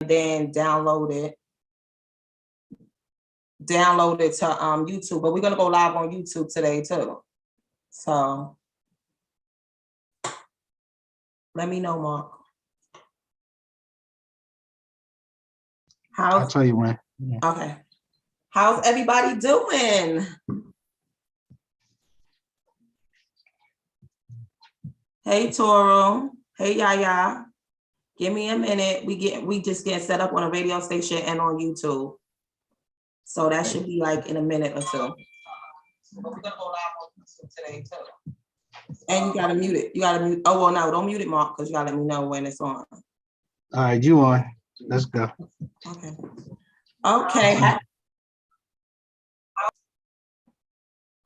then download it to YouTube. But we're gonna go live on YouTube today too. So let me know, Mark. I'll tell you when. Yeah. Okay. How's everybody doing? Hey, Toro. Hey, Yaya. Give me a minute. We just get set up on a radio station and on YouTube. So that should be like in a minute or two. But we're gonna go live on YouTube today too. And you gotta mute it. You gotta mute. Oh well, no, don't mute it, Mark, because you gotta let me know when it's on. All right, you on. Let's go. Okay. Okay.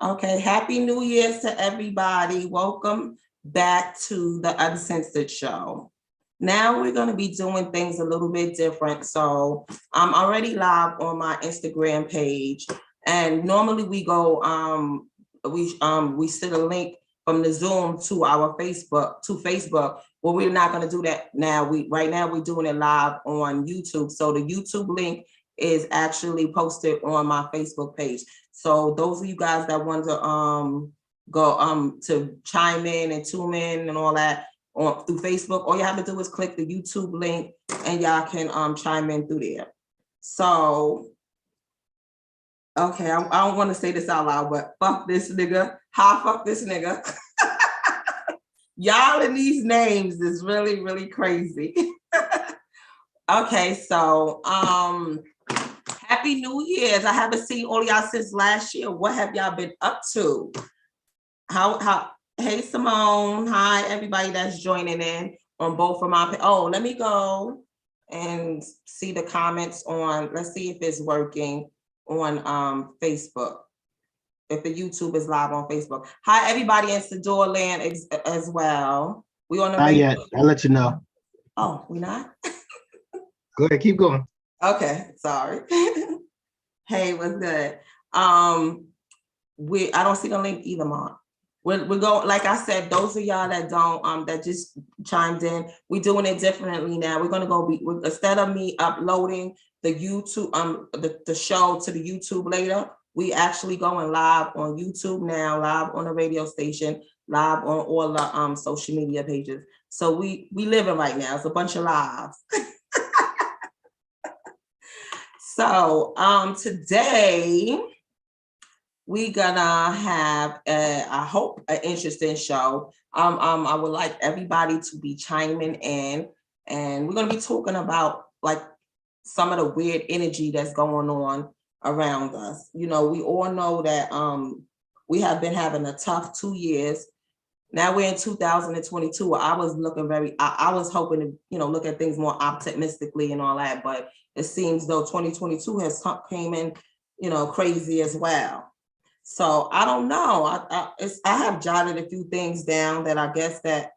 Okay. Happy New Year's to everybody. Welcome back to the Uncensored show. Now we're going to be doing things a little bit different. So I'm already live on my Instagram page, and normally we go we send a link from the Zoom to our Facebook, but we're not going to do that now. Right now we're doing it live on YouTube. So the YouTube link is actually posted on my Facebook page. So those of you guys that want to go to chime in and tune in and all that through Facebook, all you have to do is click the YouTube link and y'all can chime in through there. So okay, I don't want to say this out loud, but fuck this nigga. Fuck this nigga. Y'all in these names is really, really crazy. Okay, so Happy New Year's. I haven't seen all y'all since last year. What have y'all been up to? Hey, Simone. Hi, everybody that's joining in on both of my, let me go and see the comments on, let's see if it's working on Facebook. If the YouTube is live on Facebook. Hi, everybody in Sadior land as well. We on the Not yet. I'll let you know. Oh, we not? Go ahead, keep going. Okay, sorry. Hey, what's good? I don't see the link either, Mom. We're going, like I said, those of y'all that don't, that just chimed in, we're doing it differently now. We're gonna go instead of me uploading the YouTube, the show to the YouTube later, we actually going live on YouTube now, live on the radio station, live on all the social media pages. So we living right now. It's a bunch of lives. So today we're gonna have I hope an interesting show. I would like everybody to be chiming in, and we're gonna be talking about like some of the weird energy that's going on around us. You know, we all know that we have been having a tough 2 years. Now we're in 2022. I was looking I was hoping to, you know, look at things more optimistically and all that, but it seems though 2022 has came in, you know, crazy as well. So I don't know. I have jotted a few things down that I guess that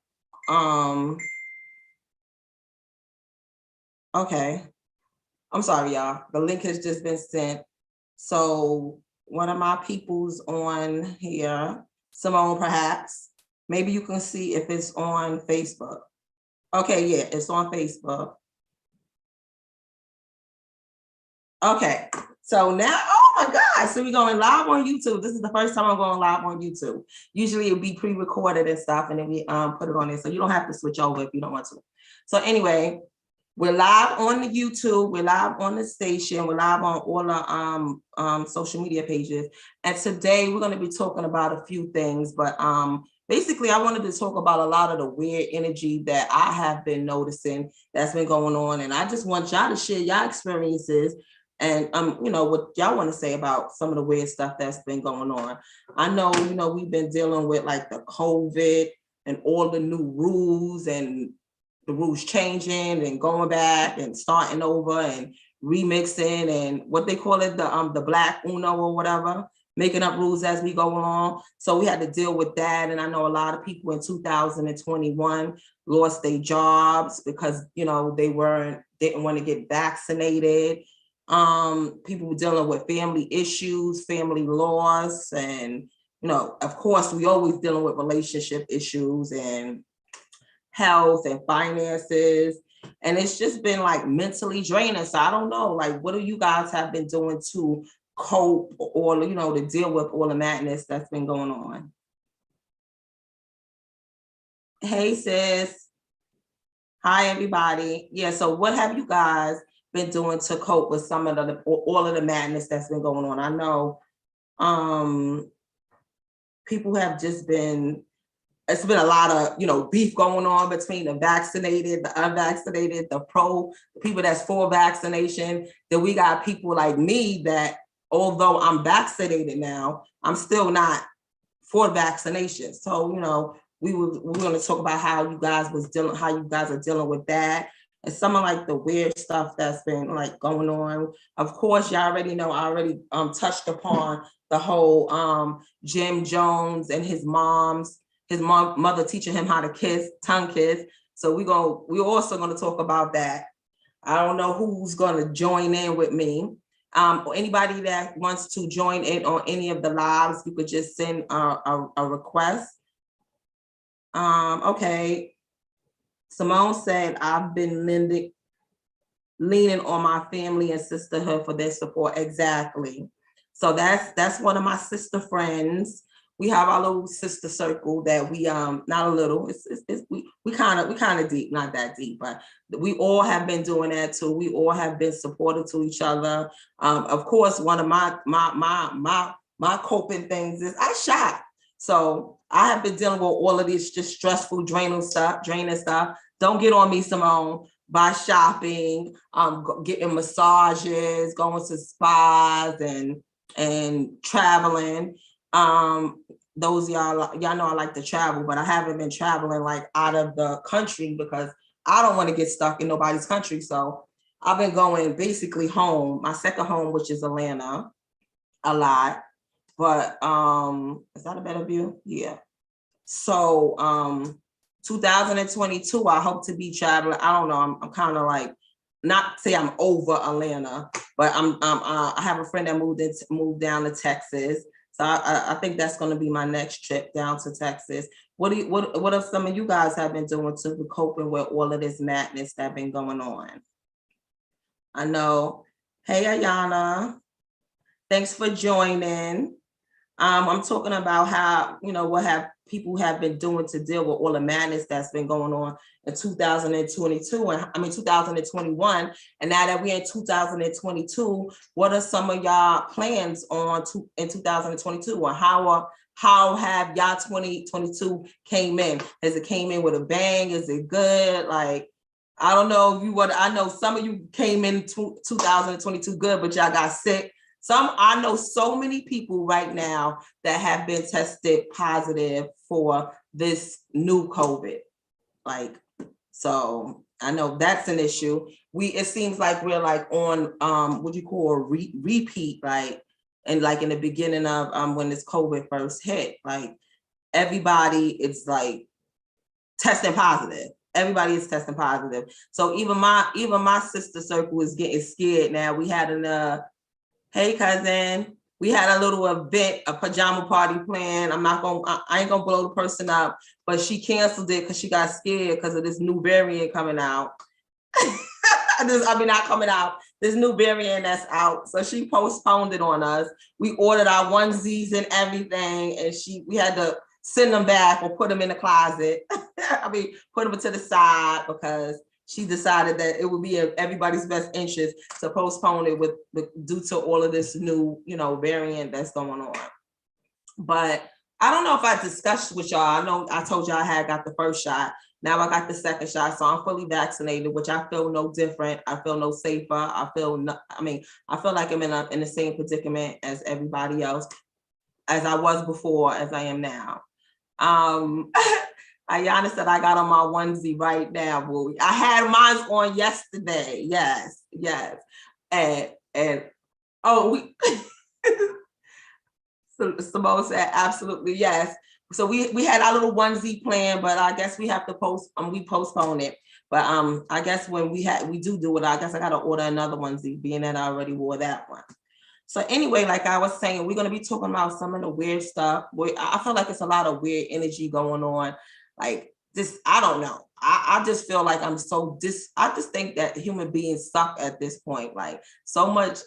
okay. I'm sorry, y'all. The link has just been sent. So one of my people's on here, Simone, perhaps. Maybe you can see if it's on Facebook. Okay, yeah, it's on Facebook. Okay, so now, oh my God, so we're going live on YouTube. This is the first time I'm going live on YouTube. Usually it'll be pre-recorded and stuff, and then we put it on there, so you don't have to switch over if you don't want to. So anyway, we're live on the YouTube, we're live on the station, we're live on all the social media pages. And today we're gonna be talking about a few things, but basically I wanted to talk about a lot of the weird energy that I have been noticing that's been going on. And I just want y'all to share y'all experiences and you know, what y'all want to say about some of the weird stuff that's been going on. I know, you know, we've been dealing with like the COVID and all the new rules and the rules changing and going back and starting over and remixing and what they call it, the Black Uno or whatever, making up rules as we go along. So we had to deal with that. And I know a lot of people in 2021 lost their jobs because, you know, they didn't want to get vaccinated. People were dealing with family issues, family loss, and, you know, of course, we always dealing with relationship issues and health and finances. And it's just been like mentally draining. So I don't know, like, what do you guys have been doing to cope or, to deal with all the madness that's been going on? Hey, sis. Hi, everybody. Yeah, so what have you guys been doing to cope with some of all of the madness that's been going on? I know people have just been, it's been a lot of, beef going on between the vaccinated, the unvaccinated, the people that's for vaccination. Then we got people like me that, although I'm vaccinated now, I'm still not for vaccination. So, we're going to talk about how you guys are dealing with that, and some of like the weird stuff that's been like going on. Of course, y'all already know. I already touched upon the whole Jim Jones and his mother teaching him how to tongue kiss. So we're also going to talk about that. I don't know who's going to join in with me. Or anybody that wants to join in on any of the lives, you could just send a request. Okay. Simone said, I've been leaning on my family and sisterhood for their support. Exactly. So that's one of my sister friends. We have our little sister circle that we not a little. We kind of deep, not that deep, but we all have been doing that too. We all have been supportive to each other. Of course, one of my coping things is I shop. So I have been dealing with all of this just stressful, draining stuff. Don't get on me, Simone. By shopping, getting massages, going to spas, and traveling. Those y'all know I like to travel, but I haven't been traveling like out of the country because I don't want to get stuck in nobody's country. So I've been going basically home, my second home, which is Atlanta, a lot. But is that a better view? Yeah. So 2022, I hope to be traveling. I don't know. I'm kind of like, not say I'm over Atlanta, but I have a friend that moved down to Texas. So I think that's going to be my next trip down to Texas. What are some of you guys have been doing to be coping with all of this madness that's been going on? I know. Hey, Ayana. Thanks for joining. I'm talking about how, what have people have been doing to deal with all the madness that's been going on in 2022 and 2021. And now that we're in 2022, what are some of y'all plans in 2022? Or how have y'all 2022 came in? Has it came in with a bang? Is it good? Like, I don't know if I know some of you came in 2022 good, but y'all got sick. I know so many people right now that have been tested positive for this new COVID. Like, so I know that's an issue. It seems like we're like on what you call a repeat, like, and like in the beginning of when this COVID first hit, like everybody is like testing positive. Everybody is testing positive. So even my sister circle is getting scared now. We had hey cousin, we had a little event, a pajama party planned. I ain't gonna blow the person up, but she canceled it because she got scared because of this new variant coming out. Not coming out. This new variant that's out. So she postponed it on us. We ordered our onesies and everything, and we had to send them back or put them in the closet. Put them to the side because she decided that it would be in everybody's best interest to postpone it due to all of this new, variant that's going on. But I don't know if I discussed with y'all. I know I told y'all I had got the first shot. Now I got the second shot, so I'm fully vaccinated, which I feel no different. I feel no safer. I feel like I'm in the same predicament as everybody else, as I was before, as I am now. Ayana said I got on my onesie right now, boo. I had mine on yesterday. Yes. And we Simone said absolutely yes. So we had our little onesie plan, but I guess we have to we postpone it. But I guess when we do it, I guess I gotta order another onesie, being that I already wore that one. So anyway, like I was saying, we're gonna be talking about some of the weird stuff. I feel like it's a lot of weird energy going on. Like this, I don't know. I just feel like I'm so I just think that human beings suck at this point. Like so much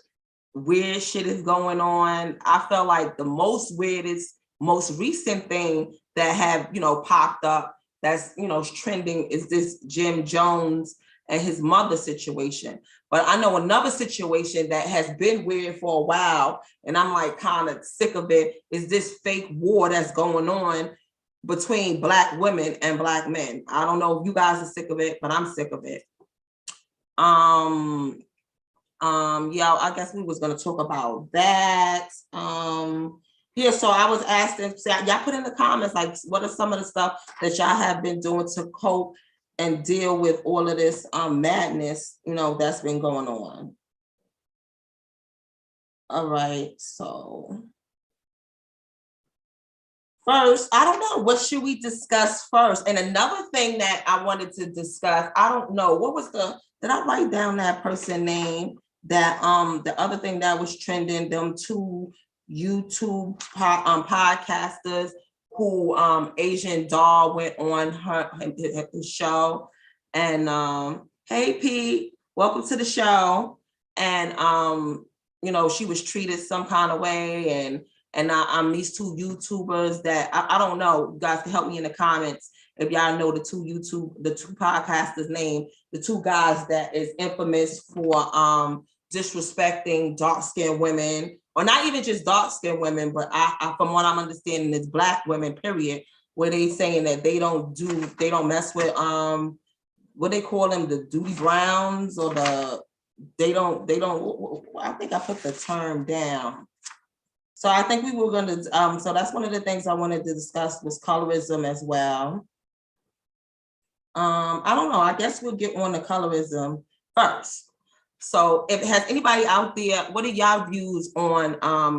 weird shit is going on. I felt like the most weirdest, most recent thing that have, popped up that's, trending is this Jim Jones and his mother situation. But I know another situation that has been weird for a while, and I'm like kind of sick of it, is this fake war that's going on between Black women and Black men. I don't know if you guys are sick of it, but I'm sick of it. Yeah, I guess we was gonna talk about that. Yeah, so I was asking, y'all put in the comments, like, what are some of the stuff that y'all have been doing to cope and deal with all of this madness, that's been going on. All right, so first, I don't know, what should we discuss first? And another thing that I wanted to discuss, I don't know, what was did I write down that person name? That the other thing that was trending, them two YouTube podcasters who Asian Doll went on his show, and hey Pete, welcome to the show. And she was treated some kind of way, and I'm these two YouTubers that I don't know. You guys can help me in the comments if y'all know the two podcasters' name, the two guys that is infamous for disrespecting dark-skinned women, or not even just dark-skinned women, but I from what I'm understanding, it's Black women, period, where they saying that they don't mess with what they call them, the Duty Browns, or they don't I think I put the term down. So I think we were going to, so that's one of the things I wanted to discuss was colorism as well. I don't know, I guess we'll get on the colorism first. So if has anybody out there, what are y'all views on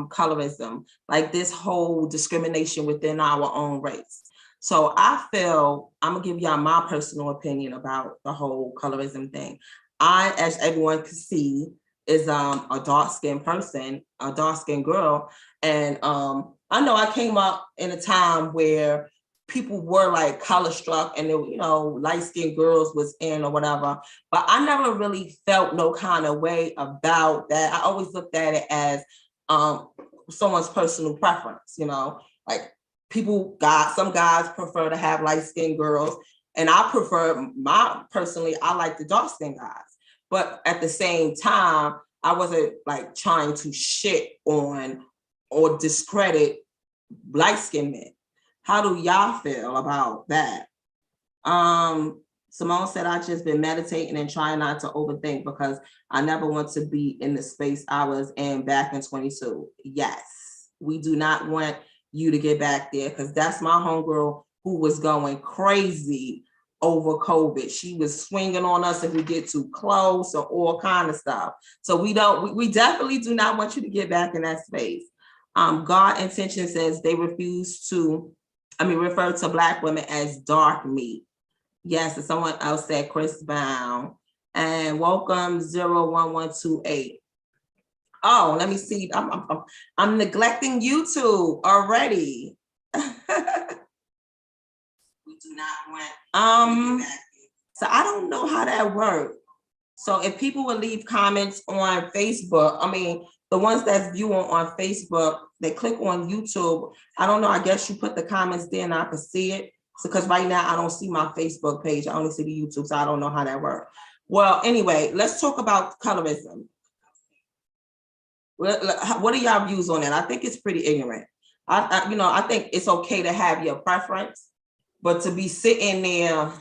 colorism? Like this whole discrimination within our own race. So I feel, I'm gonna give y'all my personal opinion about the whole colorism thing. I, as everyone can see, is a dark-skinned person, a dark-skinned girl. And I know I came up in a time where people were like color struck, and light-skinned girls was in or whatever, but I never really felt no kind of way about that. I always looked at it as someone's personal preference, like some guys prefer to have light-skinned girls, and I prefer personally, I like the dark-skinned guys. But at the same time, I wasn't like trying to shit on or discredit light-skinned men. How do y'all feel about that? Simone said, I just been meditating and trying not to overthink because I never want to be in the space I was in back in 22. Yes, we do not want you to get back there, because that's my homegirl who was going crazy over COVID. She was swinging on us if we get too close, or all kind of stuff. So we definitely do not want you to get back in that space. God Intention says they refuse to, refer to Black women as dark meat. Yes, and someone else said Chris Bound. And welcome 01128. Oh, let me see. I'm neglecting YouTube already. We do not want. So I don't know how that works. So if people would leave comments on Facebook, the ones that's viewing on Facebook, they click on YouTube. I don't know. I guess you put the comments there and I can see it. So because right now I don't see my Facebook page. I only see the YouTube, so I don't know how that works. Well, anyway, let's talk about colorism. What are y'all views on that? I think it's pretty ignorant. I think it's okay to have your preference, but to be sitting there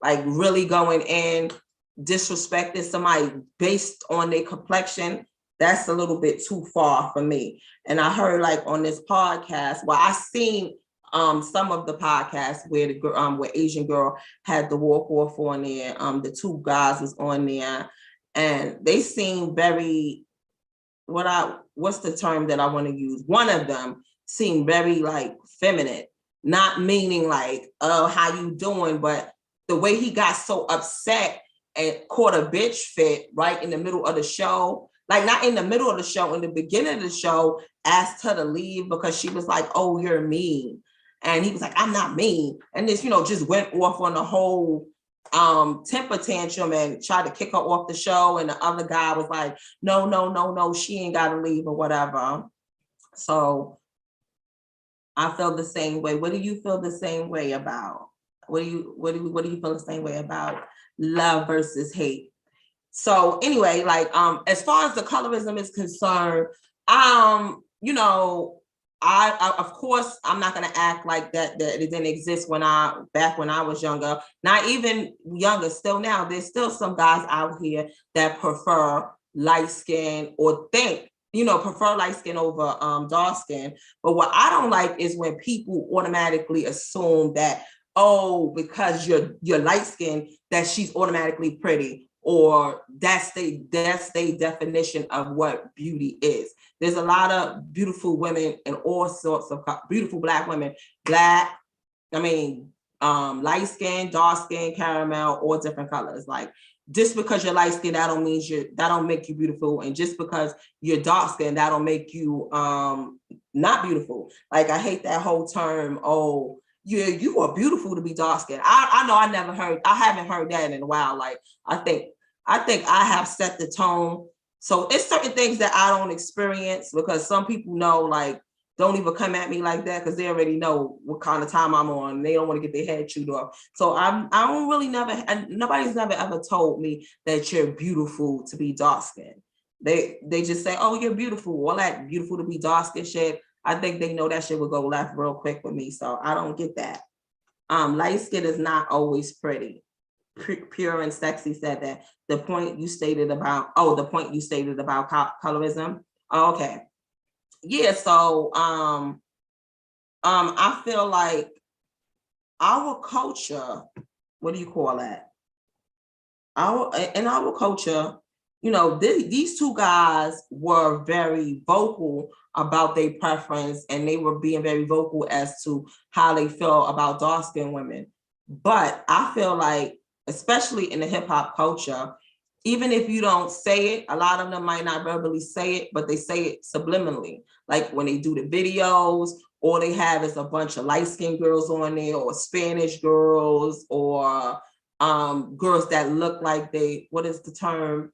like really going in, disrespecting somebody based on their complexion, that's a little bit too far for me. And I heard like on this podcast, well, I seen some of the podcasts where where Asian girl had the walk off on there. The two guys was on there, and they seem very, what's the term that I want to use? One of them seemed very like feminine, not meaning like, oh, how you doing? But the way he got so upset and caught a bitch fit right in the middle of the show, like not in the middle of the show, in the beginning of the show, asked her to leave because she was like, oh, you're mean. And he was like, I'm not mean. And this, just went off on the whole temper tantrum and tried to kick her off the show, and the other guy was like, no, she ain't gotta leave or whatever. So I feel the same way. What do you feel the same way about? What do you feel the same way about love versus hate? So anyway, like as far as the colorism is concerned, you know, I of course I'm not gonna act like that it didn't exist back when I was younger. Not even younger, still now, there's still some guys out here that prefer light skin or prefer light skin over dark skin. But what I don't like is when people automatically assume that, oh, because you're light skinned, that she's automatically pretty, or that's the definition of what beauty is. There's a lot of beautiful women and all sorts of beautiful Black women, light skin, dark skin, caramel, all different colors. Like, just because you're light skinned, that don't make you beautiful, and just because you're dark skinned, that don't make you not beautiful. Like, I hate that whole term, oh, yeah, you are beautiful to be dark skinned. I know I haven't heard that in a while. Like, I think I have set the tone. So it's certain things that I don't experience, because some people know, like, don't even come at me like that, because they already know what kind of time I'm on. And they don't want to get their head chewed off. So I don't really nobody's never ever told me that you're beautiful to be dark skinned. They just say, oh, you're beautiful. All that beautiful to be dark skinned shit, I think they know that shit will go left real quick with me. So I don't get that. Light skin is not always pretty. Pure and Sexy said that. The point you stated about colorism. Oh, okay. Yeah, so I feel like our culture, what do you call that? In our culture, these two guys were very vocal about their preference, and they were being very vocal as to how they feel about dark-skinned women. But I feel like, especially in the hip hop culture, even if you don't say it, a lot of them might not verbally say it, but they say it subliminally. Like when they do the videos, all they have is a bunch of light-skinned girls on there, or Spanish girls, or girls that look like what is the term?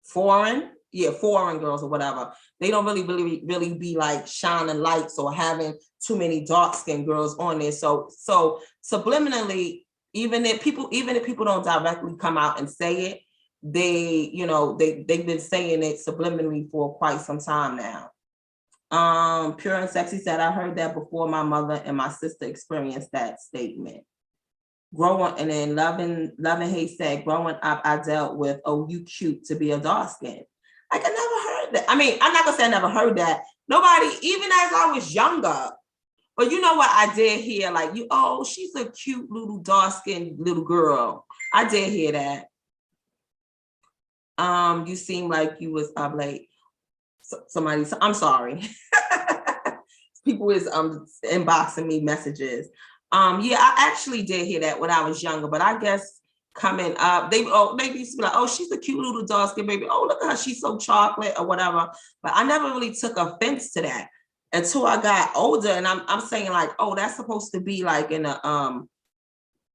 Foreign? Yeah, foreign girls or whatever. They don't really be like shining lights or having too many dark-skinned girls on there. So subliminally, even if people don't directly come out and say it, they've been saying it subliminally for quite some time now. Pure and Sexy said, I heard that before my mother and my sister experienced that statement. And then Loving Hate said, growing up, I dealt with, oh, you cute to be a dark skin. Like, I never heard that. I mean, I'm not gonna say I never heard that. Nobody, even as I was younger. But you know what I did hear? Like, she's a cute little dark-skinned little girl. I did hear that. You seem like you was up late. Somebody, I'm sorry. People is inboxing me messages. Yeah, I actually did hear that when I was younger, but I guess coming up, they used to be like, oh, she's a cute little dark-skinned baby. Oh, look at her, she's so chocolate or whatever. But I never really took offense to that until I got older, and I'm saying like, oh, that's supposed to be like an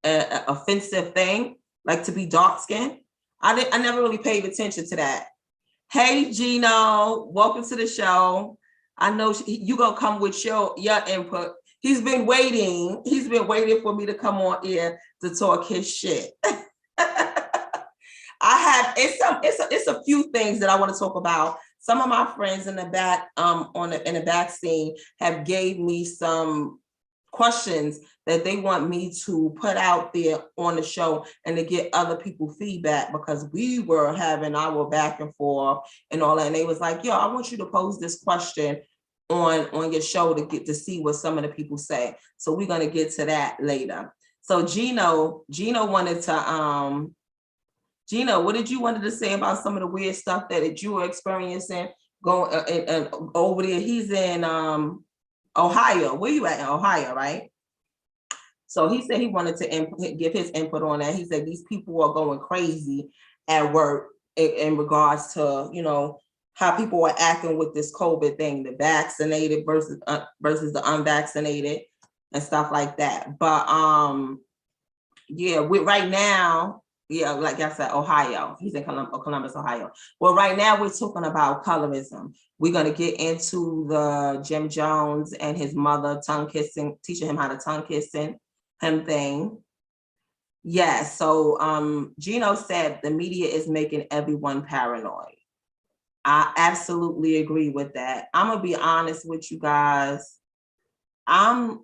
offensive thing, like to be dark skinned. I never really paid attention to that. Hey, Gino, welcome to the show. I know you gonna come with your input. He's been waiting for me to come on here to talk his shit. It's a few things that I want to talk about. Some of my friends in the back, in the back scene, have gave me some questions that they want me to put out there on the show and to get other people feedback, because we were having our back and forth and all that. And they was like, yo, I want you to pose this question on your show to get to see what some of the people say. So we're going to get to that later. So Gino wanted to, Gino, what did you wanted to say about some of the weird stuff that you were experiencing going over there? He's in Ohio. Where you at in Ohio, right? So he said he wanted to give his input on that. He said these people are going crazy at work in regards to, how people are acting with this COVID thing, the vaccinated versus the unvaccinated and stuff like that. But Yeah, right now, yeah, like I said, Ohio. He's in Columbus, Ohio. Well, right now we're talking about colorism. We're gonna get into the Jim Jones and his mother tongue kissing, teaching him how to tongue kissing him thing. Yes. So Gino said the media is making everyone paranoid. I absolutely agree with that. I'm gonna be honest with you guys. I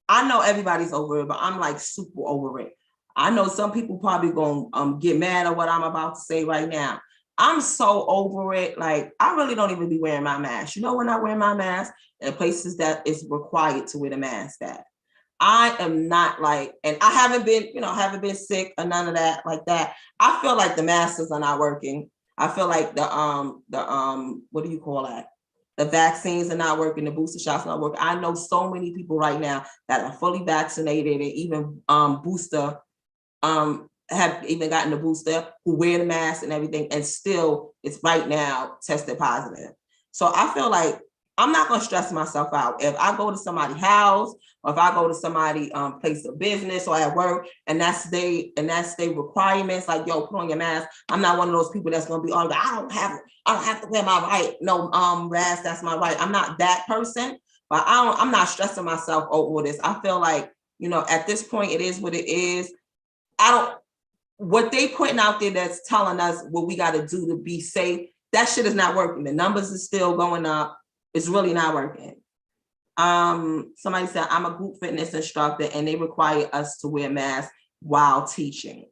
know everybody's over it, but I'm like super over it. I know some people probably gonna get mad at what I'm about to say right now. I'm so over it. Like, I really don't even be wearing my mask. You know, when I wear my mask in places that it's required to wear the mask at. I am not like, and I haven't been sick or none of that like that. I feel like the masks are not working. I feel like what do you call that? The vaccines are not working, the booster shots are not working. I know so many people right now that are fully vaccinated and even booster have even gotten the booster who wear the mask and everything, and still it's right now tested positive. So I feel like I'm not gonna stress myself out. If I go to somebody's house or if I go to somebody's place of business or at work and that's they requirements, like, yo, put on your mask. I'm not one of those people that's gonna be on, I don't have to wear my right. No, Raz, that's my right. I'm not that person, but I'm not stressing myself over this. I feel like, at this point, it is what it is. What they putting out there that's telling us what we got to do to be safe, that shit is not working. The numbers are still going up. It's really not working. Somebody said, I'm a group fitness instructor and they require us to wear masks while teaching.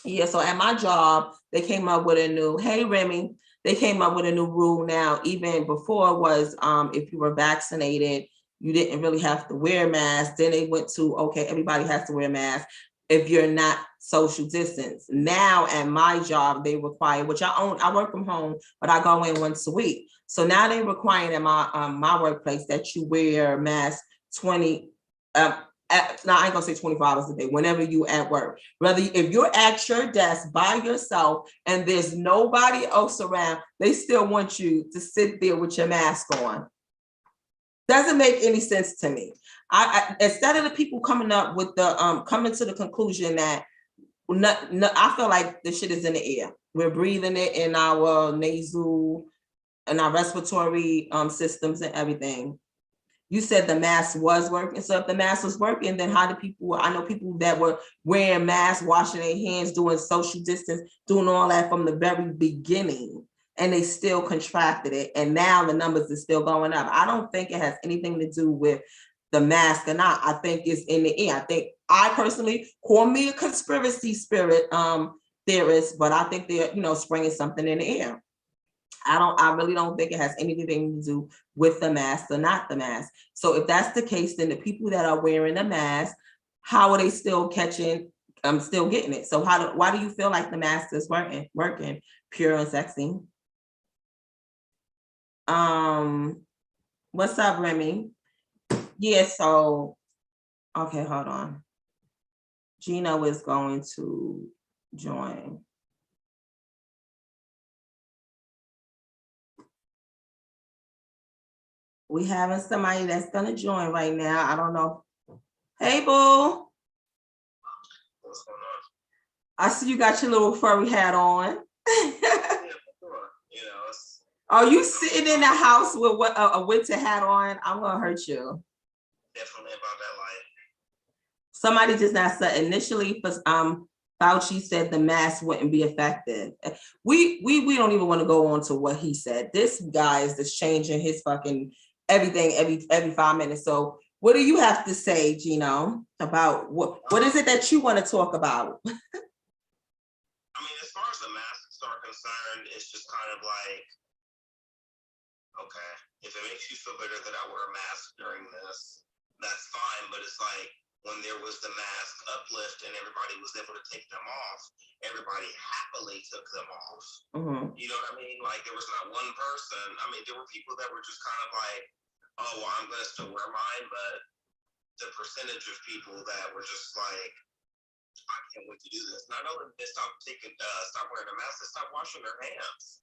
Yeah, so at my job, they came up with a new, hey Remy, they came up with a new rule now. Even before was if you were vaccinated, you didn't really have to wear a mask. Then they went to, okay, everybody has to wear a mask if you're not social distance. Now at my job, they require, which I work from home, but I go in once a week. So now they require at my workplace that you wear a mask 20, now I ain't gonna say 24 hours a day, whenever you at work. Whether if you're at your desk by yourself and there's nobody else around, they still want you to sit there with your mask on. Doesn't make any sense to me. I instead of the people coming up with the coming to the conclusion that I feel like the shit is in the air. We're breathing it in our nasal and our respiratory systems and everything. You said the mask was working. So if the mask was working, then how do people, I know people that were wearing masks, washing their hands, doing social distance, doing all that from the very beginning, and they still contracted it. And now the numbers are still going up. I don't think it has anything to do with the mask or not. I think it's in the air. I personally, call me a conspiracy spirit theorist, but I think they're, springing something in the air. I really don't think it has anything to do with the mask or not the mask. So if that's the case, then the people that are wearing a mask, how are they still still getting it? So why do you feel like the mask is working, pure and sexy? What's up, Remy? Yeah, so, okay, hold on. Gino is going to join. We having somebody that's gonna join right now. I don't know. Hey, boo. What's going on? I see you got your little furry hat on. Are you sitting in the house with a winter hat on? I'm gonna hurt you. Definitely about that life. Somebody just now said initially, Fauci said the mask wouldn't be effective. We don't even want to go on to what he said. This guy is just changing his fucking everything every 5 minutes. So what do you have to say, Gino, about what is it that you want to talk about? I mean, as far as the masks are concerned, it's just kind of like, okay, if it makes you feel better that I wear a mask during this, that's fine. But it's like when there was the mask uplift and everybody was able to take them off, everybody happily took them off. Mm-hmm. You know what I mean? Like there was not one person. I mean, there were people that were just kind of like, oh, well, I'm going to still wear mine. But the percentage of people that were just like, I can't wait to do this. Not only did they stop wearing a mask, they stopped washing their hands.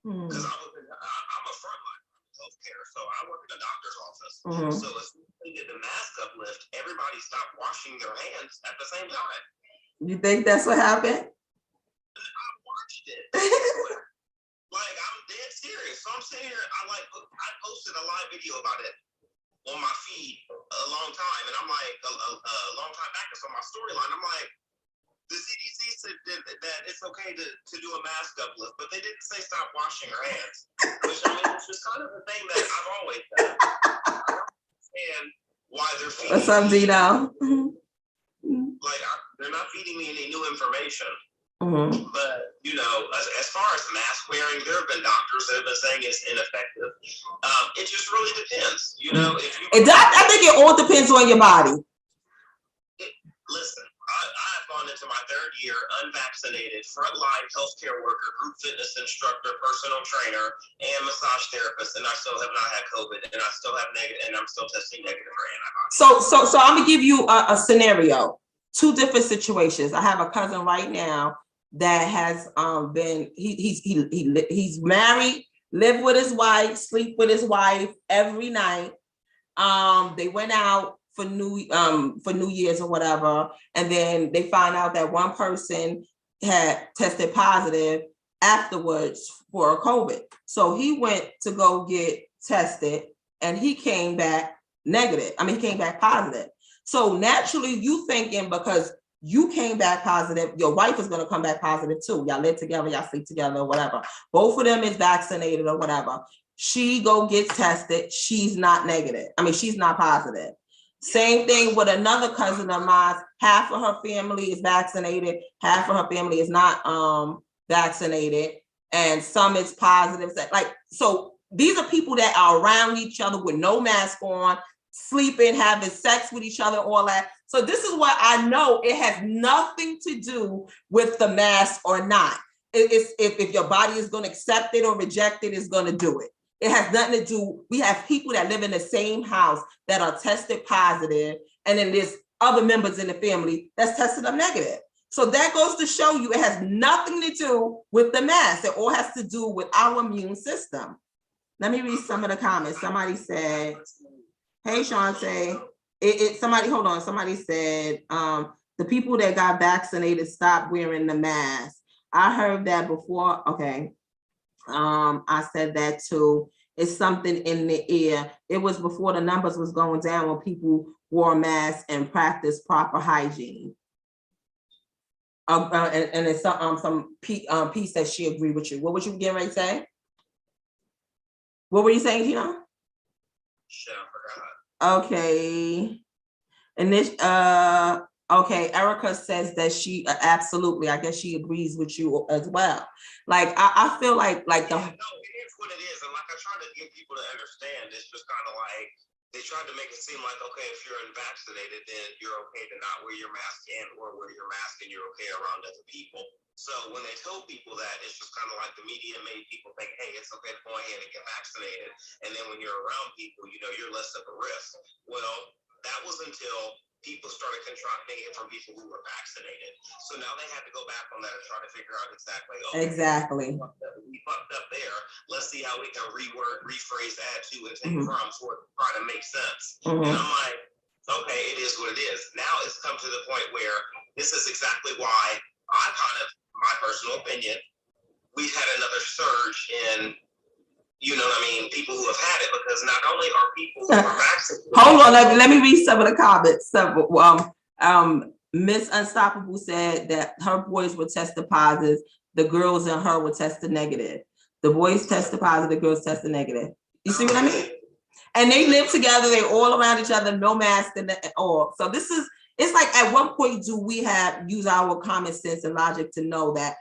Because I'm a frontline healthcare, so I work in a doctor's office. So as we did the mask uplift, everybody stopped washing their hands at the same time. You think that's what happened? I watched it. Like, I'm dead serious. So I'm sitting here, I posted a live video about it on my feed a long time. And I'm like, a long time back, it's on my storyline. I'm like, the CDC said that it's okay to do a mask uplift, but they didn't say stop washing your hands. Which, I mean, it's just kind of the thing that I've always done. I don't understand why they're feeding What's up, me. Dino? Like, they're not feeding me any new information. Mm-hmm. But, you know, as far as mask wearing, there have been doctors that have been saying it's ineffective. It just really depends. You know, if you I think it all depends on your body. Listen, I've gone into my third year unvaccinated, frontline healthcare worker, group fitness instructor, personal trainer, and massage therapist, and I still have not had COVID, and I still have negative, and I'm still testing negative for antibodies. So I'm gonna give you a scenario. Two different situations. I have a cousin right now that has been he's married, live with his wife, sleep with his wife every night. They went out for New Year's or whatever, and then they found out that one person had tested positive afterwards for COVID. So he went to go get tested, and he came back negative. I mean, he came back positive. So naturally, you thinking because you came back positive, your wife is going to come back positive too. Y'all live together, y'all sleep together, or whatever. Both of them is vaccinated or whatever. She go get tested. She's not negative. I mean, she's not positive. Same thing with another cousin of mine. Half of her family is vaccinated. Half of her family is not vaccinated, and some is positive. Like, so these are people that are around each other with no mask on, sleeping, having sex with each other, all that. So this is why I know it has nothing to do with the mask or not. It's if your body is going to accept it or reject it, it's going to do it. It has nothing to do. We have people that live in the same house that are tested positive, and then there's other members in the family that's tested up negative. So that goes to show you it has nothing to do with the mask. It all has to do with our immune system. Let me read some of the comments. Somebody said, hey, Shante, somebody, hold on. Somebody said, the people that got vaccinated stopped wearing the mask. I heard that before. Okay. I said that too. It's something in the air. It was before the numbers was going down when people wore masks and practiced proper hygiene. And it's some piece that she agreed with you. What was you getting ready to say? What were you saying, Gina? Shit, I forgot. Okay. And this, okay, Erica says that she absolutely, I guess she agrees with you as well. Like, I feel like the. No, it is what it is. And like I try to get people to understand, it's just kind of like, they tried to make it seem like, okay, if you're unvaccinated, then you're okay to not wear your mask or wear your mask and you're okay around other people. So when they told people that, it's just kind of like the media made people think, hey, it's okay to go ahead and get vaccinated. And then when you're around people, you know, you're less of a risk. Well, that was until people started contracting it from people who were vaccinated. So now they had to go back on that and try to figure out exactly. Okay, exactly. We fucked up there. Let's see how we can rephrase that to and take from for it to try to make sense. And I'm like, okay, it is what it is. Now it's come to the point where this is exactly why I kind of, my personal opinion, we've had another surge in, you know what I mean, people who have had it, because not only are people who are vaccinated. Hold on, let me read some of the comments. Miss Unstoppable said that her boys were tested positive, the girls and her were tested negative. The boys tested positive, the girls tested negative. You see what I mean? And they live together, they're all around each other, no mask and all. So this is, it's like, at what point do we use our common sense and logic to know that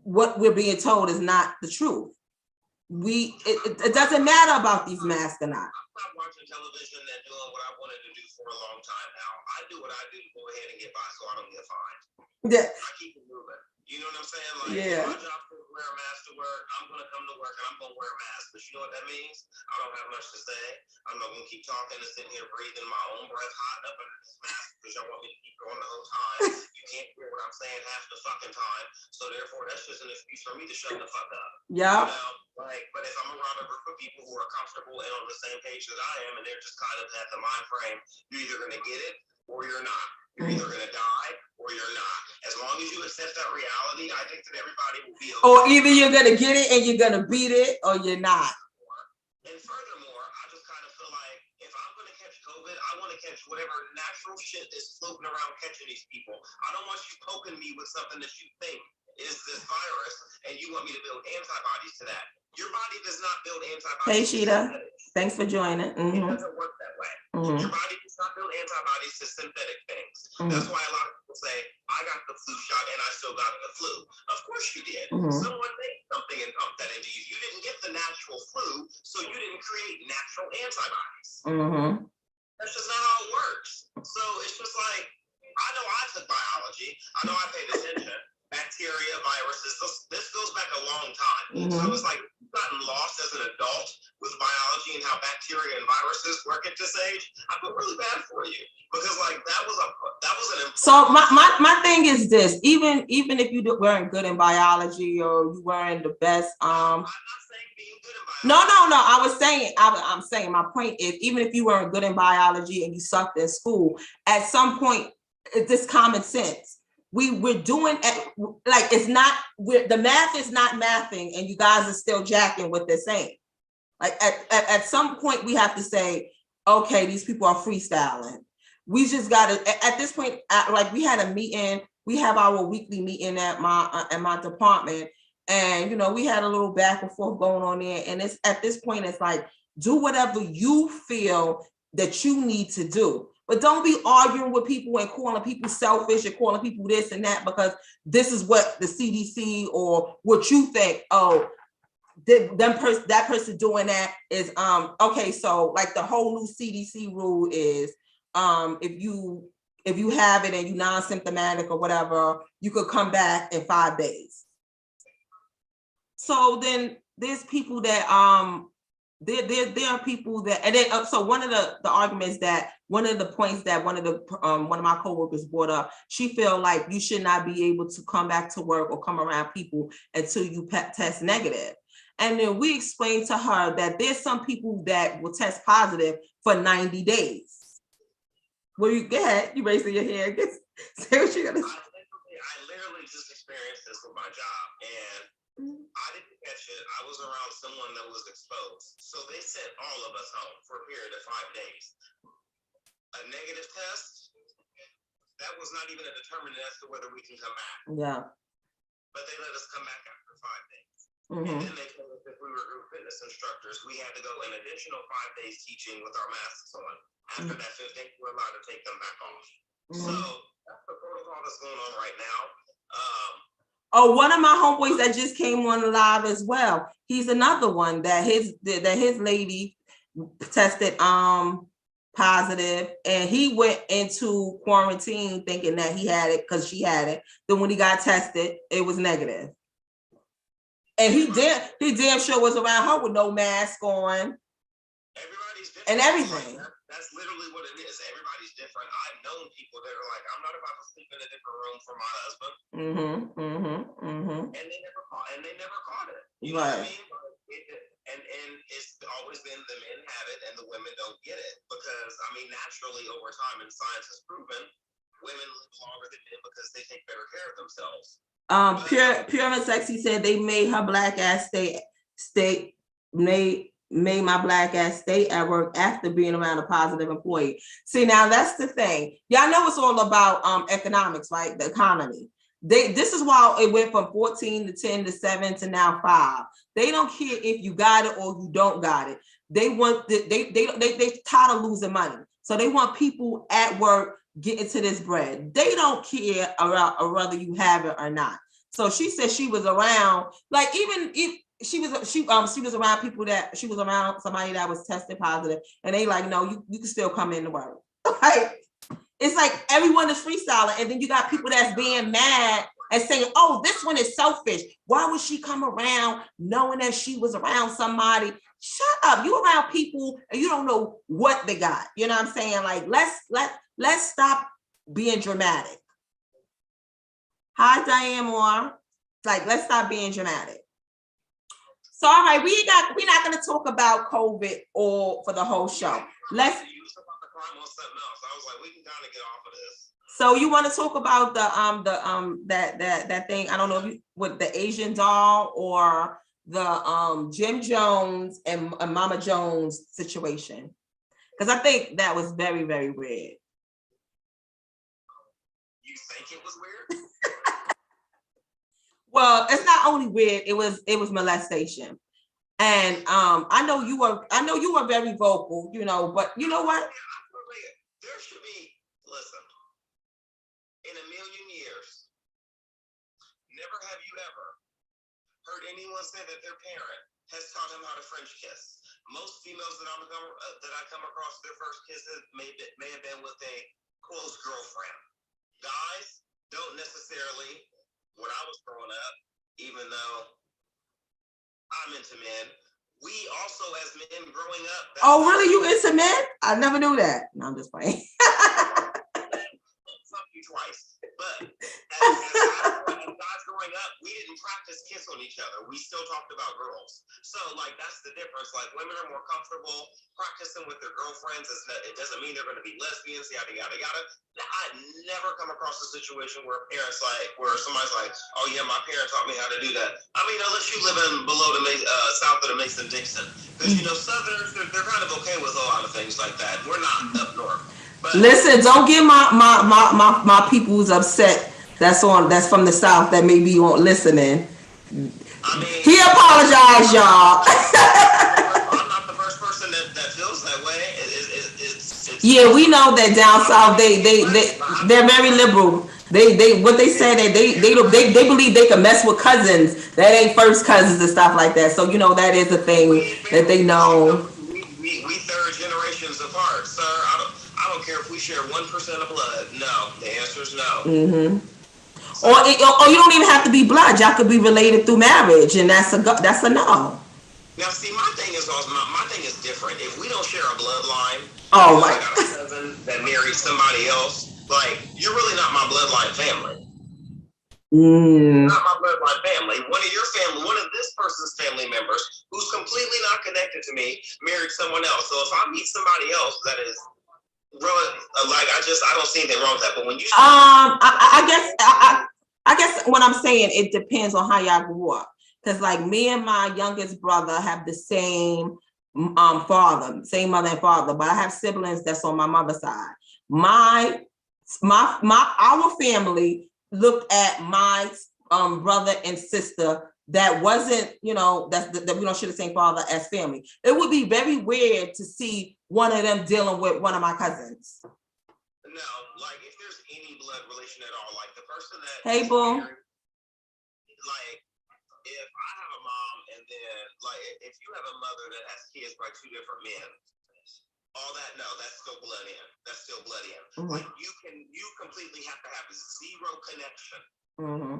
what we're being told is not the truth? It doesn't matter about these masks or not. I'm watching television and doing what I wanted to do for a long time now. I do what I do to go ahead and get by so I don't get fined. Yeah. I keep it moving. You know what I'm saying? Like, yeah. My job is to wear a mask to work. I'm going to come to work and I'm going to wear a mask. But you know what that means? I don't have much to say. I'm not going to keep talking and sitting here breathing my own breath hot up under this mask because y'all want me to keep going the whole time. You can't hear what I'm saying half the fucking time. So therefore, that's just an excuse for me to shut the fuck up. Yeah. You know? Like, but if I'm around a group of people who are comfortable and on the same page that I am, and they're just kind of at the mind frame, you're either going to get it or you're not. You're either going to die or or you're not. As long as you accept that reality, I think that everybody will be okay. Or either you're gonna get it and you're gonna beat it, or you're not. And furthermore, I just kind of feel like if I'm going to catch COVID, I want to catch whatever natural shit is floating around catching these people. I don't want you poking me with something that you think is this virus and you want me to build antibodies to that. Your body does not build antibodies. Hey, Sheeta. Thanks for joining. It doesn't work that way. Your body does not build antibodies to synthetic things. That's why a lot of people say, I got the flu shot and I still got the flu. Of course you did. Someone made something and pumped that into you. You didn't get the natural flu, so you didn't create natural antibodies. That's just not how it works. So it's just like, I know I took biology. I know I paid attention. Bacteria, viruses, this goes back a long time. So it's like you've gotten lost as an adult with biology and how bacteria and viruses work at this age. I feel really bad for you because like that was an important. So my thing is this: even if you weren't good in biology or you weren't the best, I'm not saying being good in biology. No. I'm saying my point is, even if you weren't good in biology and you sucked in school, at some point, it's this common sense. We're doing like it's not. The math is not mathing, and you guys are still jacking what they're saying. Like at some point, we have to say, okay, these people are freestyling. We just got to at this point. Like we had a meeting. We have our weekly meeting at my department, and we had a little back and forth going on there. And it's at this point, it's like do whatever you feel that you need to do. But don't be arguing with people and calling people selfish and calling people this and that because this is what the CDC or what you think. Oh, that person doing that is okay. So like the whole new CDC rule is if you have it and you non-symptomatic or whatever, you could come back in 5 days. So then there's people that there are people that, and then so one of the arguments that one of the points that one of my coworkers brought up, she felt like you should not be able to come back to work or come around people until you test negative. And then we explained to her that there's some people that will test positive for 90 days. Well, you go ahead, you raising your hand. Say what you're gonna say. I literally just experienced this with my job, and I didn't catch it. I was around someone that was exposed. So they sent all of us home for a period of 5 days. A negative test, that was not even a determinant as to whether we can come back. Yeah. But they let us come back after 5 days. And then they told us if we were group fitness instructors, we had to go an additional 5 days teaching with our masks on. After that 5th day, we're allowed to take them back off. So that's the protocol that's going on right now. Oh, one of my homeboys that just came on live as well. He's another one that his lady tested positive, and he went into quarantine thinking that he had it because she had it. Then when he got tested, it was negative. And he damn sure was around her with no mask on. Everybody's different. And everything. That's literally what it is. Everybody's different. I've known people that are like, I'm not about to sleep in a different room from my husband. And they never caught it. You know what I mean? And it's always been the men have it and the women don't get it. Because I mean, naturally over time, and science has proven, women live longer than men because they take better care of themselves. Pure and Sexy said they made her black ass made my black ass stay at work after being around a positive employee. See, now that's the thing. Y'all know it's all about economics, right? The economy. This is why it went from 14 to 10 to 7 to now 5. They don't care if you got it or you don't got it. They want they tired of losing money. So they want people at work getting to this bread. They don't care about whether you have it or not. So she said she was around, like even if she was around people that she was around somebody that was tested positive, and they like, no, you can still come in to work. Like it's like everyone is freestyling, and then you got people that's being mad and saying, oh, this one is selfish. Why would she come around knowing that she was around somebody? Shut up. You around people and you don't know what they got. You know what I'm saying? Like let's stop being dramatic. Hi, Diane Moore. Like, let's stop being dramatic. So, all right, we're not going to talk about COVID or for the whole show. Let's. I was like, we can kind of get off of this. So you want to talk about that thing? I don't know if you, with the Asian doll or the Jim Jones and Mama Jones situation, because I think that was very, very weird. You think it was weird? Well, it's not only weird, it was molestation. And I know you were very vocal, you know, but you know what? There should be, listen, in a million years, never have you ever heard anyone say that their parent has taught him how to French kiss. Most females that I come across, their first kisses may have been with a close girlfriend. Guys don't necessarily, when I was growing up, even though I'm into men, we also as men growing up. Oh, really? You into men? I never knew that. No, I'm just playing. Fuck you twice. But as guys growing up, we didn't practice kiss on each other. We still talked about girls. So like that's the difference. Like women are more comfortable practicing with their girlfriends. It doesn't mean they're going to be lesbians, yada yada yada. I've never come across a situation where where somebody's like, oh yeah, my parents taught me how to do that. I mean, unless you live in south of the Mason-Dixon, because you know Southerners they're kind of okay with a lot of things like that. We're not up north. But listen, don't get my people's upset. That's from the South that may be on listening. I mean, he apologized, y'all. I'm not the first person that feels that way. Yeah, we know that down south they're very liberal. They what they say that they believe they can mess with cousins that ain't first cousins and stuff like that. So you know that is a thing that they know. We third generations apart, sir. I don't care if we share 1% of blood. No, the answer is no. Mm-hmm. So, or you don't even have to be blood. Y'all could be related through marriage, and that's a no. Now, see, my thing is different. If we don't share a bloodline, oh right. I got a cousin that married somebody else. Like, you're really not my bloodline family. Not my bloodline family. One of this person's family members, who's completely not connected to me, married someone else. So if I meet somebody else that is really like, I don't see anything wrong with that. But when you I guess what I'm saying, it depends on how y'all grew up. Because like me and my youngest brother have the same father, same mother and father, but I have siblings that's on my mother's side. Our family looked at my brother and sister that wasn't, you know, that we don't share the same father as family. It would be very weird to see one of them dealing with one of my cousins. No, like if there's any blood relation at all, like the person that hey boo, like if I have a mom and then like if you have a mother that has kids by two different men, all that, no, that's still blood in. That's still blood in. Mm-hmm. Like you completely have to have zero connection. Mm-hmm.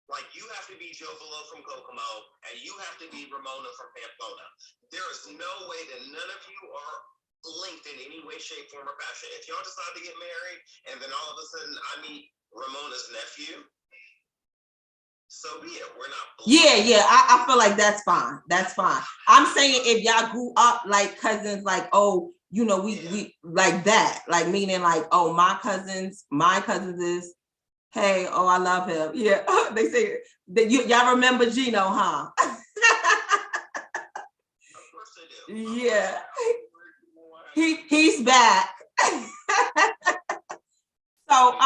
Like you have to be Joe Below from Kokomo and you have to be Ramona from Pamplona. There is no way that none of you are linked in any way, shape, form, or fashion. If y'all decide to get married and then all of a sudden I meet Ramona's nephew, so be it. We're not. Yeah. I feel like that's fine. That's fine. I'm saying if y'all grew up like cousins, like, oh, you know, we like that, like meaning like, oh, my cousins is, hey, oh, I love him. Yeah, they say that y'all remember Gino, huh? Of course they do. Yeah, he's back. So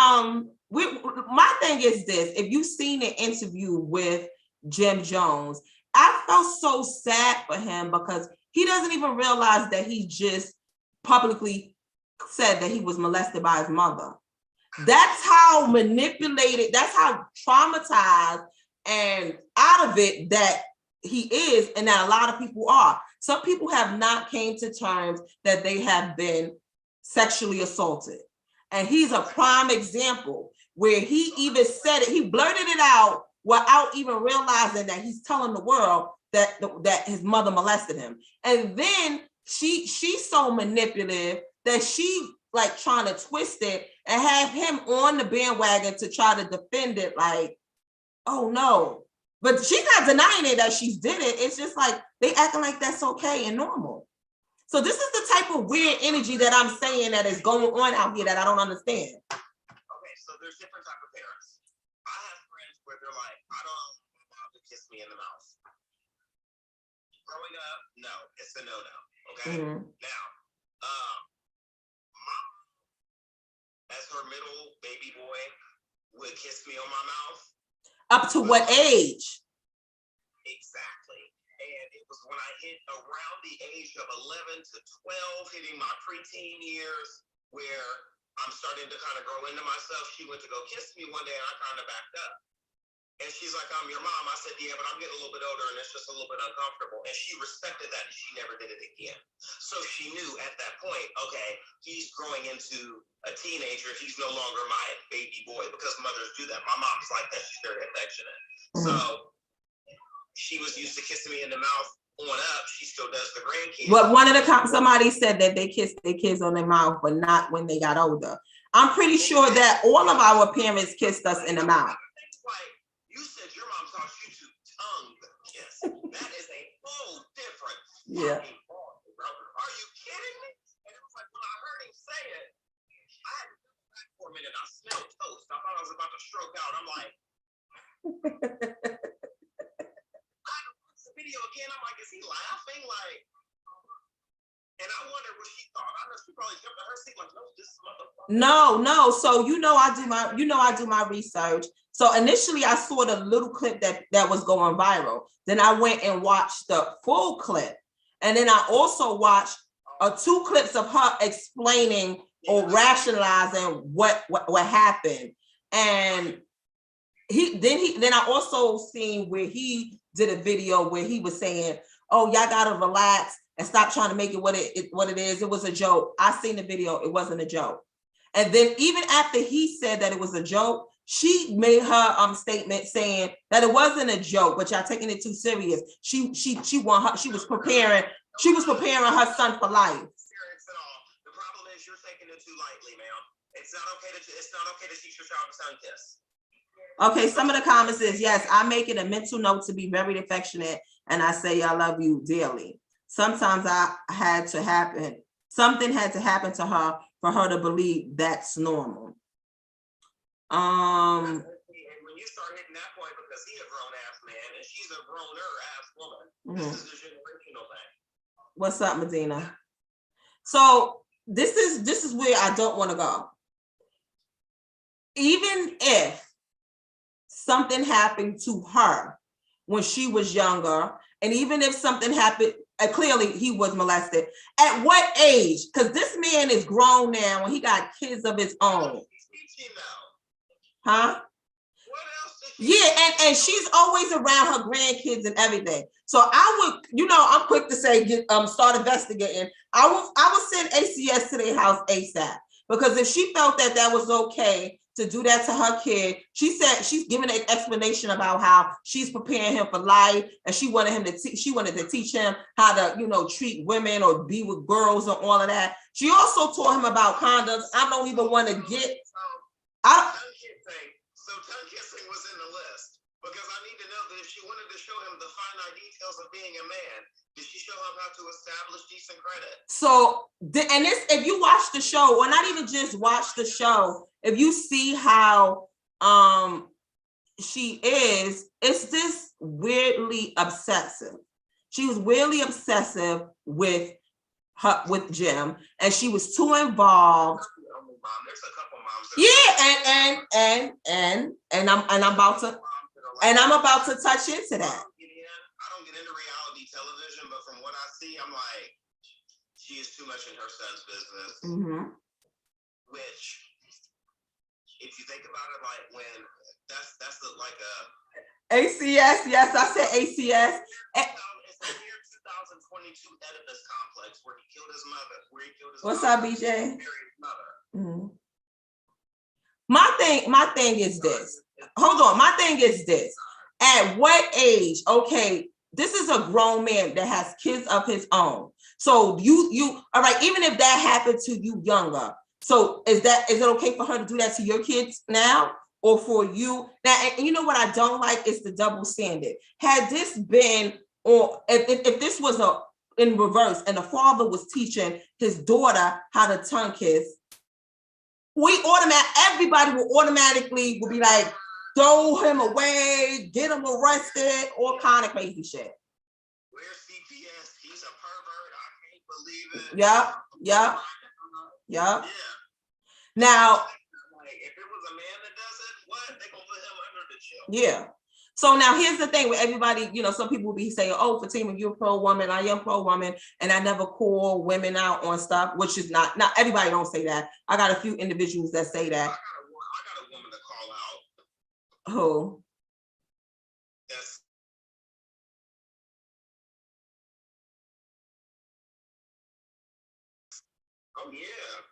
my thing is this: if you've seen an interview with Jim Jones, I felt so sad for him because he doesn't even realize that he just publicly said that he was molested by his mother. That's how manipulated, that's how traumatized and out of it that he is, and that a lot of people are. Some people have not came to terms that they have been sexually assaulted. And he's a prime example where he even said it, he blurted it out without even realizing that he's telling the world that his mother molested him. And then she's so manipulative that she like trying to twist it and have him on the bandwagon to try to defend it like, oh no. But she's not denying it that she did it. It's just like they acting like that's okay and normal. So this is the type of weird energy that I'm saying that is going on out here that I don't understand. Okay, there's different type of parents. I have friends where they're like, I don't want my mom to kiss me in the mouth. Growing up, no, it's a no-no. Okay. Now, mom, as her middle baby boy, would kiss me on my mouth. Up to what age? Exactly. And it was when I hit around the age of 11 to 12, hitting my preteen years, where I'm starting to kind of grow into myself. She went to go kiss me one day, and I kind of backed up. And she's like, I'm your mom. I said, yeah, but I'm getting a little bit older, and it's just a little bit uncomfortable. And she respected that, and she never did it again. So she knew at that point, okay, he's growing into a teenager. He's no longer my baby boy, because mothers do that. My mom's like that. She's very affectionate. So she was used to kissing me in the mouth on up. She still does the grandkids. But somebody said that they kissed their kids on their mouth, but not when they got older. I'm pretty sure that all of our parents kissed us in the mouth. Like you said, your mom taught you to tongue kiss. That is a whole different. Yeah. Are you kidding me? And it was like when I heard him say it, I had to go back for a minute. I smelled toast. I thought I was about to stroke out. I'm like. Video again, I'm like, is he laughing? Like, and I wonder what she thought. I know she probably jumped in her seat like, no, this motherfucker. No. So I do my research. So initially I saw the little clip that was going viral. Then I went and watched the full clip. And then I also watched 2 clips of her explaining or rationalizing what happened. And then I also seen where he did a video where he was saying, oh, y'all gotta relax and stop trying to make it what it is. It was a joke. I seen the video, it wasn't a joke. And then even after he said that it was a joke, she made her statement saying that it wasn't a joke, but y'all taking it too serious. She was preparing her son for life. The problem is you're taking it too lightly, ma'am. It's not okay to teach your child to tongue kiss. Okay, some of the comments is, yes, I make it a mental note to be very affectionate, and I say I love you dearly. Sometimes something had to happen to her for her to believe that's normal. And when you start hitting that point, because he's a grown-ass man and she's a growner-ass woman, this is a generational thing. What's up, Medina? So this is where I don't want to go. Even if something happened to her when she was younger, and even if something happened, clearly he was molested. At what age? Because this man is grown now and he got kids of his own. Huh? Yeah, and she's always around her grandkids and everything. So I would, I'm quick to say, start investigating. I will send ACS to their house ASAP, because if she felt that was okay to do that to her kid, she said she's giving an explanation about how she's preparing him for life, and she wanted to teach him how to, treat women or be with girls and all of that. She also taught him about condoms. I don't even want to get. So tongue kissing was in the list, because I need to know that if she wanted to show him the finite details of being a man, did she show him how to establish decent credit? So, and if you watch the show, or not even just watch the show, if you see how she is, it's this weirdly obsessive. She was weirdly obsessive with Jim, and she was too involved. There's a couple moms. And I'm about to touch into that. I don't get into reality television, but from what I see, I'm like, she is too much in her son's business. Which, if you think about it, like when that's like a ACS. Yes, I said ACS. It's the year 2022 Oedipus complex where he killed his mother. What's up, BJ? My thing is this. Hold on. My thing is this. At what age? Okay, this is a grown man that has kids of his own. So you all right? Even if that happened to you younger, so is it okay for her to do that to your kids now, or for you now? And you know what I don't like is the double standard. Had this been, or if this was in reverse, and the father was teaching his daughter how to tongue kiss, everybody will automatically be like, throw him away, get him arrested, all kind of crazy shit. Where's CPS? He's a pervert. I can't believe it. Yep. Yeah. Now, Like, if it was a man that does it, what? They gonna put him under the jail. yeah. So now here's the thing with everybody, you know, some people will be saying, oh, Fatima, you're pro-woman, I am pro-woman, and I never call women out on stuff, which is not everybody don't say that. I got a few individuals that say that. I got a woman to call out. Who? That's oh yeah.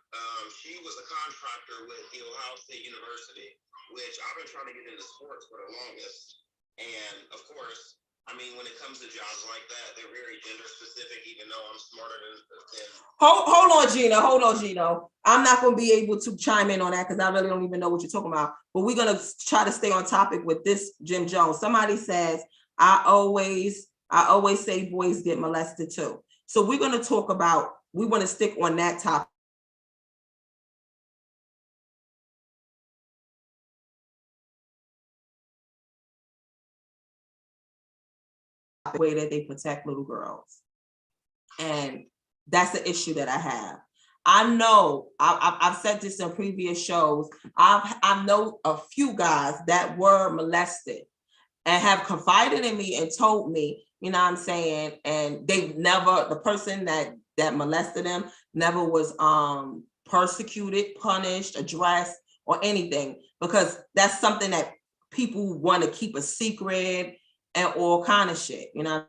She was a contractor with the Ohio State University, which I've been trying to get into sports for the longest. And of course, I mean, when it comes to jobs like that, they're very gender specific, even though I'm smarter than Hold on, Gino. I'm not going to be able to chime in on that because I really don't even know what you're talking about. But we're going to try to stay on topic with this, Jim Jones. Somebody says, I always say boys get molested too. So we're going to talk about, we want to stick on that topic. The way that they protect little girls. And that's the issue that I have. I know I've said this in previous shows. I know a few guys that were molested and have confided in me and told me, you know what I'm saying, and they never, the person that molested them never was persecuted, punished, addressed, or anything, because that's something that people want to keep a secret and all kind of shit, you know.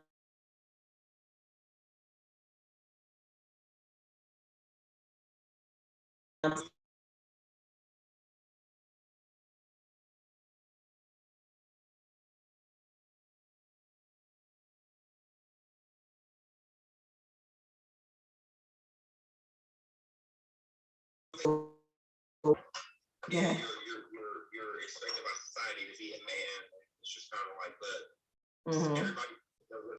yeah, you're expected by society to be a man. It's just kind of like, but everybody